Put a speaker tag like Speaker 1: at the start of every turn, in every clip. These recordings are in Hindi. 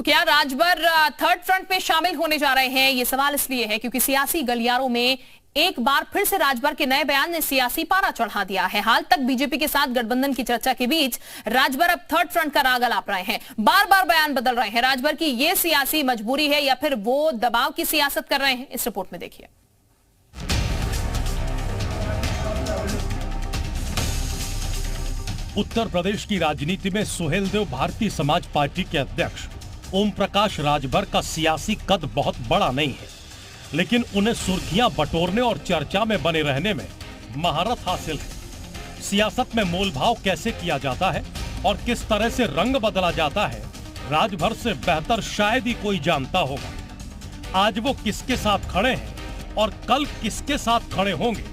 Speaker 1: तो क्या राजभर थर्ड फ्रंट में शामिल होने जा रहे हैं? ये सवाल इसलिए है क्योंकि सियासी गलियारों में एक बार फिर से राजभर के नए बयान ने सियासी पारा चढ़ा दिया है। हाल तक बीजेपी के साथ गठबंधन की चर्चा के बीच राजभर अब थर्ड फ्रंट का राग अलाप रहे हैं, बार बार बयान बदल रहे हैं। राजभर की ये सियासी मजबूरी है या फिर वो दबाव की सियासत कर रहे हैं? इस रिपोर्ट में देखिए।
Speaker 2: उत्तर प्रदेश की राजनीति में सुहेलदेव भारतीय समाज पार्टी के अध्यक्ष ओम प्रकाश राजभर का सियासी कद बहुत बड़ा नहीं है, लेकिन उन्हें सुर्खियां बटोरने और चर्चा में बने रहने में महारत हासिल है। सियासत में मोलभाव कैसे किया जाता है और किस तरह से रंग बदला जाता है, राजभर से बेहतर शायद ही कोई जानता होगा। आज वो किसके साथ खड़े हैं और कल किसके साथ खड़े होंगे,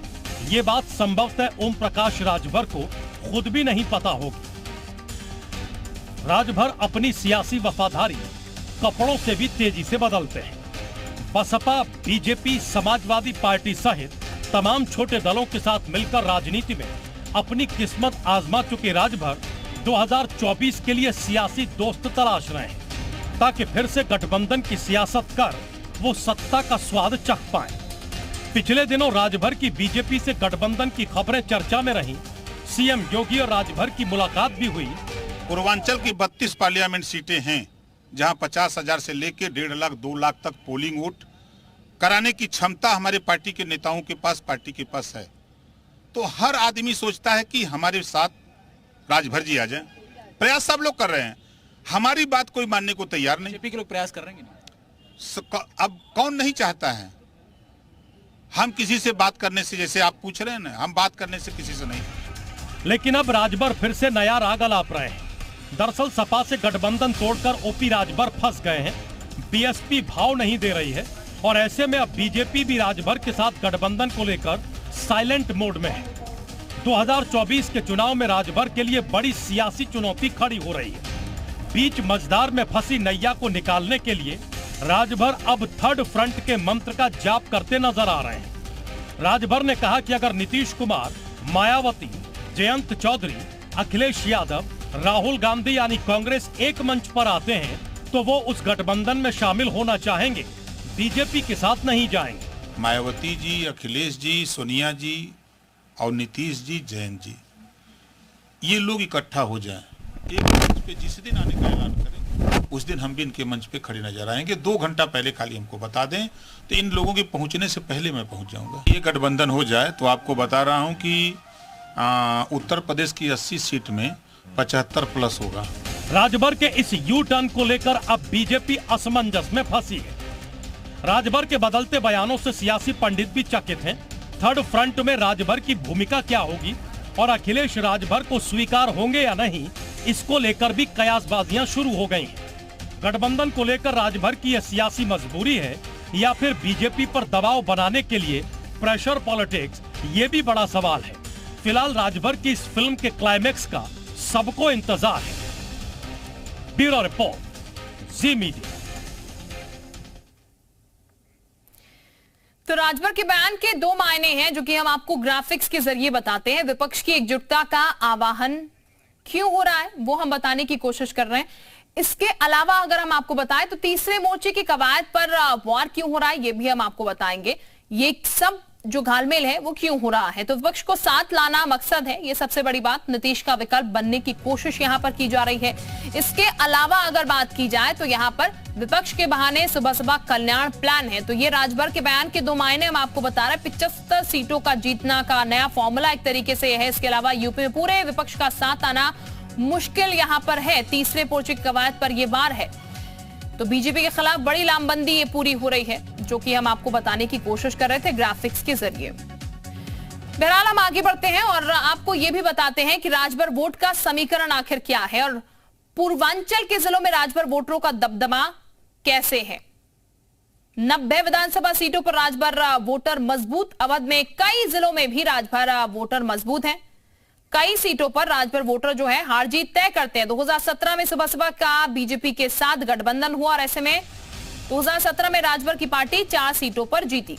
Speaker 2: ये बात संभवतः ओम प्रकाश राजभर को खुद भी नहीं पता होगी। राजभर अपनी सियासी वफादारी कपड़ों से भी तेजी से बदलते हैं। बसपा, बीजेपी, समाजवादी पार्टी सहित तमाम छोटे दलों के साथ मिलकर राजनीति में अपनी किस्मत आजमा चुके राजभर 2024 के लिए सियासी दोस्त तलाश रहे हैं, ताकि फिर से गठबंधन की सियासत कर वो सत्ता का स्वाद चख पाएं। पिछले दिनों राजभर की बीजेपी से गठबंधन की खबरें चर्चा में रहीं। सीएम योगी और राजभर की मुलाकात भी हुई।
Speaker 3: पूर्वांचल की 32 पार्लियामेंट सीटें हैं, जहां 50,000 से लेकर 1.5 लाख 2 लाख तक पोलिंग वोट कराने की क्षमता हमारे पार्टी के नेताओं के पास, पार्टी के पास है। तो हर आदमी सोचता है कि हमारे साथ राजभर जी आ जाएं। प्रयास सब लोग कर रहे हैं, हमारी बात कोई मानने को तैयार नहीं।
Speaker 4: बीजेपी के लोग प्रयास कर रहे हैं।
Speaker 3: अब कौन नहीं चाहता है? हम किसी से बात करने से, जैसे आप पूछ रहे हैं ना, हम बात करने से किसी से नहीं।
Speaker 2: लेकिन अब राजभर फिर से नया राग अलाप रहे हैं। दरअसल सपा से गठबंधन तोड़कर ओपी राजभर फंस गए हैं। बीएसपी भाव नहीं दे रही है और ऐसे में अब बीजेपी भी राजभर के साथ गठबंधन को लेकर साइलेंट मोड में है। 2024 के चुनाव में राजभर के लिए बड़ी सियासी चुनौती खड़ी हो रही है। बीच मझधार में फंसी नैया को निकालने के लिए राजभर अब थर्ड फ्रंट के मंत्र का जाप करते नजर आ रहे हैं। राजभर ने कहा कि अगर नीतीश कुमार, मायावती, जयंत चौधरी, अखिलेश यादव, राहुल गांधी यानी कांग्रेस एक मंच पर आते हैं तो वो उस गठबंधन में शामिल होना चाहेंगे, बीजेपी के साथ नहीं जाएंगे।
Speaker 3: मायावती जी, अखिलेश जी, सोनिया जी और नीतीश जी, जयंत जी, ये लोग इकट्ठा हो जाएं, एक मंच पे जिस दिन आने का ऐलान करें उस दिन हम भी इनके मंच पे खड़े नजर आएंगे। 2 घंटा पहले खाली हमको बता दें तो इन लोगों के पहुंचने से पहले मैं पहुंच जाऊंगा। ये गठबंधन हो जाए तो आपको बता रहा हूं कि उत्तर प्रदेश की 80 सीट में 75 प्लस होगा।
Speaker 2: राजभर के इस यू टर्न को लेकर अब बीजेपी असमंजस में फंसी है। राजभर के बदलते बयानों से सियासी पंडित भी चकित हैं। थर्ड फ्रंट में राजभर की भूमिका क्या होगी और अखिलेश राजभर को स्वीकार होंगे या नहीं, इसको लेकर भी कयासबाजियां शुरू हो गई हैं। गठबंधन को लेकर राजभर की यह सियासी मजबूरी है या फिर बीजेपी पर दबाव बनाने के लिए प्रेशर पॉलिटिक्स, ये भी बड़ा सवाल है। फिलहाल राजभर की इस फिल्म के क्लाइमेक्स का सबको इंतजार है। ब्यूरो रिपोर्ट, जी मीडिया।
Speaker 1: तो राजभर के बयान के 2 मायने हैं जो कि हम आपको ग्राफिक्स के जरिए बताते हैं। विपक्ष की एकजुटता का आवाहन क्यों हो रहा है वो हम बताने की कोशिश कर रहे हैं। इसके अलावा अगर हम आपको बताएं तो तीसरे मोर्चे की कवायद पर वार क्यों हो रहा है ये भी हम आपको बताएंगे। ये सब जो घालमेल है वो क्यों हो रहा है, तो विपक्ष को साथ लाना मकसद है, ये सबसे बड़ी बात। नीतीश का विकल्प बनने की कोशिश यहां पर की जा रही है। इसके अलावा अगर बात की जाए तो यहां पर विपक्ष के बहाने सुबह सुबह कल्याण प्लान है। तो ये राजभर के बयान के 2 मायने हम आपको बता रहे हैं। 75 सीटों का जीतना का नया फॉर्मूला एक तरीके से है। इसके अलावा यूपी में पूरे विपक्ष का साथ आना मुश्किल यहां पर है। तीसरे मोर्चे की कवायद पर यह वार है। तो बीजेपी के खिलाफ बड़ी लामबंदी ये पूरी हो रही है, जो कि हम आपको बताने की कोशिश कर रहे थे ग्राफिक्स के जरिए। बहरहाल हम आगे बढ़ते हैं और आपको ये भी बताते हैं कि राजभर वोट का समीकरण आखिर क्या है और पूर्वांचल के जिलों में राजभर वोटरों का दबदबा कैसे है। 90 विधानसभा सीटों पर राजभर वोटर मजबूत। अवध में कई जिलों में भी राजभर वोटर मजबूत हैं। कई सीटों पर राजभर वोटर जो है हार जीत तय करते हैं। 2017 में सुबह सुबह का बीजेपी के साथ गठबंधन हुआ और ऐसे में 2017 में राजभर की पार्टी 4 सीटों पर जीती।